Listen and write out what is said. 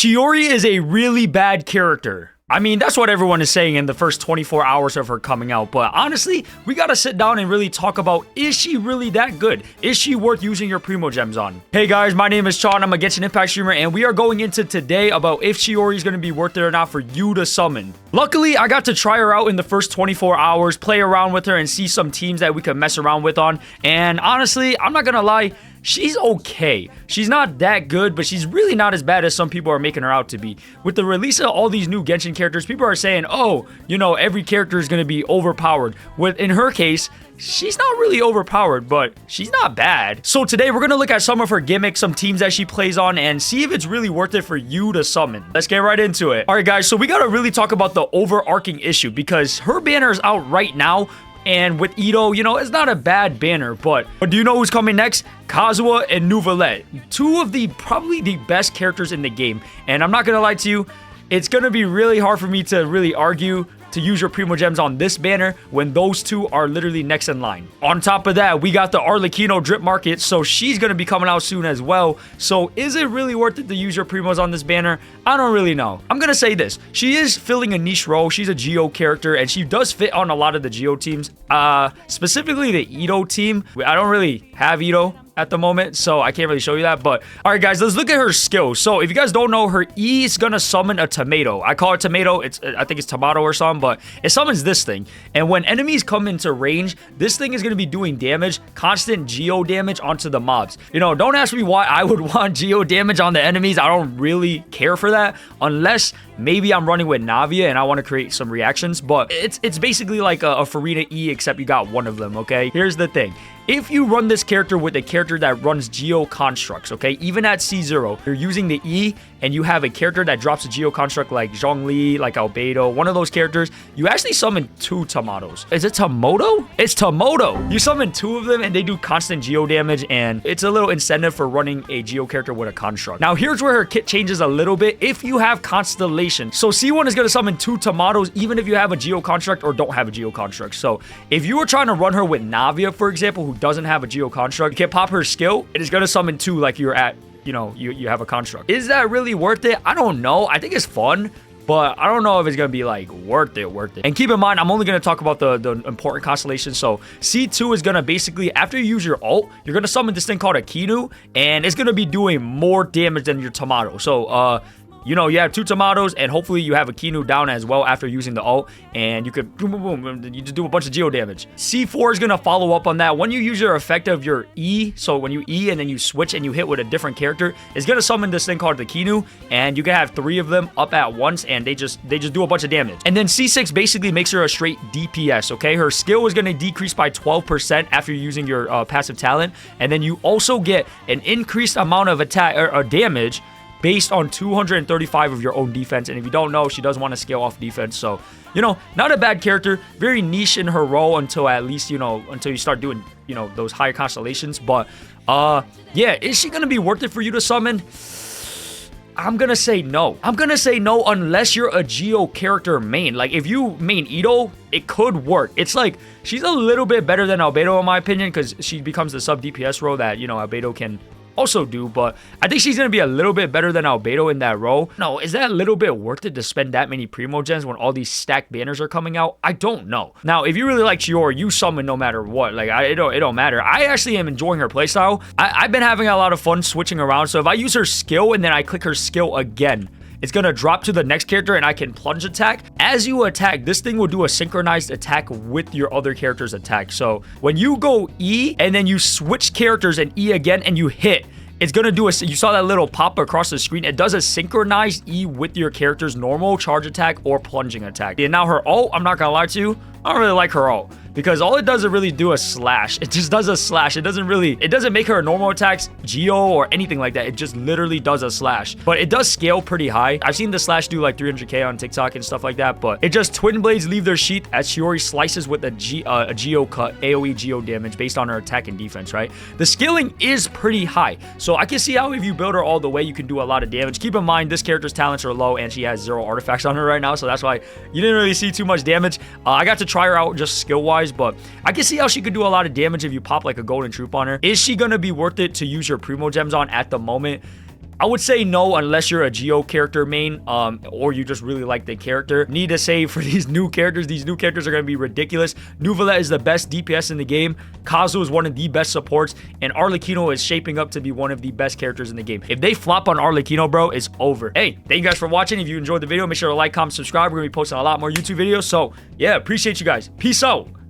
Shiori is a really bad character. I mean, that's what everyone is saying in the first 24 hours of her coming out. But honestly, we gotta sit down and really talk about, is she really that good? Is she worth using your Primo Gems on? Hey guys, my name is Sean. I'm a Genshin Impact streamer, and we are going into today about if Shiori is gonna be worth it or not for you to summon. Luckily, I got to try her out in the first 24 hours, play around with her, and see some teams that we could mess around with on. And honestly, I'm not gonna lie, she's okay. She's not that good, but she's really not as bad as some people are making her out to be. With the release of all these new Genshin characters, people are saying, oh, you know, every character is going to be overpowered. In her case, she's not really overpowered, but she's not bad. So today, we're going to look at some of her gimmicks, some teams that she plays on, and see if it's really worth it for you to summon. Let's get right into it. All right, guys, so we got to really talk about the overarching issue because her banner is out right now. And with Itto, you know, it's not a bad banner, but do you know who's coming next? Kazuha and Neuvillette. Two of the probably the best characters in the game. And I'm not going to lie to you, it's going to be really hard for me to really argue to use your Primo Gems on this banner when those two are literally next in line. On top of that, we got the Arlecchino Drip Market, so she's going to be coming out soon as well. So is it really worth it to use your Primos on this banner? I don't really know. I'm going to say this. She is filling a niche role. She's a Geo character, and she does fit on a lot of the Geo teams. Specifically the Itto team. I don't really have Itto at the moment, so I can't really show you that. But all right, guys, let's look at her skills. So if you guys don't know, her E is gonna summon a tomato. I call it tomato. I think it's tomato or something, but it summons this thing. And when enemies come into range, this thing is gonna be doing damage, constant geo damage onto the mobs. You know, don't ask me why I would want geo damage on the enemies. I don't really care for that unless maybe I'm running with Navia and I want to create some reactions. But it's basically like a Farina E, except you got one of them. Okay, here's the thing. If you run this character with a character that runs Geo Constructs, okay, even at C0, you're using the E and you have a character that drops a Geo Construct like Zhongli, like Albedo, one of those characters, you actually summon two Tomatoes. Is it Tomoto? It's Tomoto. You summon two of them and they do constant Geo damage, and it's a little incentive for running a Geo character with a Construct. Now, here's where her kit changes a little bit if you have Constellation. So C1 is going to summon two Tomatoes even if you have a Geo Construct or don't have a Geo Construct. So if you were trying to run her with Navia, for example, who doesn't have a Geo Construct, you can pop her skill. It is going to summon two like you're at, you know, you have a Construct. Is that really worth it? I don't know. I think it's fun, but I don't know if it's going to be like worth it. And keep in mind, I'm only going to talk about the important constellations. So C2 is going to basically, after you use your ult, you're going to summon this thing called a Kinu, and it's going to be doing more damage than your Tomato. So, you know, you have two Tomatoes, and hopefully you have a Kinu down as well after using the ult, and you could boom, boom, boom, you just do a bunch of Geo damage. C4 is going to follow up on that. When you use your effect of your E, so when you E and then you switch and you hit with a different character, it's going to summon this thing called the Kinu, and you can have three of them up at once, and they just do a bunch of damage. And then C6 basically makes her a straight DPS, okay? Her skill is going to decrease by 12% after using your passive talent, and then you also get an increased amount of attack or damage based on 235 of your own defense. And if you don't know, she does want to scale off defense. So, you know, not a bad character. Very niche in her role until at least, you know, until you start doing, you know, those higher constellations. But, yeah, is she going to be worth it for you to summon? I'm going to say no. I'm going to say no unless you're a Geo character main. Like, if you main Itto, it could work. It's like, she's a little bit better than Albedo in my opinion, because she becomes the sub DPS role that, you know, Albedo can also do, but I think she's going to be a little bit better than Albedo in that role. No, is that a little bit worth it to spend that many Primo Gems when all these stacked banners are coming out? I don't know. Now, if you really like Shiori, you summon no matter what. Like, it don't matter. I actually am enjoying her playstyle. I've been having a lot of fun switching around, so if I use her skill and then I click her skill again, it's going to drop to the next character and I can plunge attack. As you attack, this thing will do a synchronized attack with your other character's attack. So when you go E and then you switch characters and E again and you hit, it's going to do you saw that little pop across the screen. It does a synchronized E with your character's normal charge attack or plunging attack. And now her ult, I'm not going to lie to you, I don't really like her ult, because all it does is really do a slash. It just does a slash. It doesn't make her normal attacks Geo or anything like that. It just literally does a slash. But it does scale pretty high. I've seen the slash do like 300k on TikTok and stuff like that. But it just twin blades leave their sheath as Shiori slices with a Geo cut, AoE Geo damage based on her attack and defense, right? The scaling is pretty high. So I can see how if you build her all the way, you can do a lot of damage. Keep in mind, this character's talents are low and she has 0 artifacts on her right now. So that's why you didn't really see too much damage. I got to try her out just skill-wise, but I can see how she could do a lot of damage if you pop like a golden troop on her. Is she gonna be worth it to use your Primo Gems on at the moment? I would say no unless you're a Geo character main, or you just really like the character. Need to say for these new characters are going to be ridiculous. Neuvillette is the best DPS in the game. Kazu is one of the best supports, and Arlecchino is shaping up to be one of the best characters in the game. If they flop on Arlecchino, bro, it's over. Hey, thank you guys for watching. If you enjoyed the video, make sure to like, comment, subscribe. We're going to be posting a lot more YouTube videos. So, yeah, appreciate you guys. Peace out.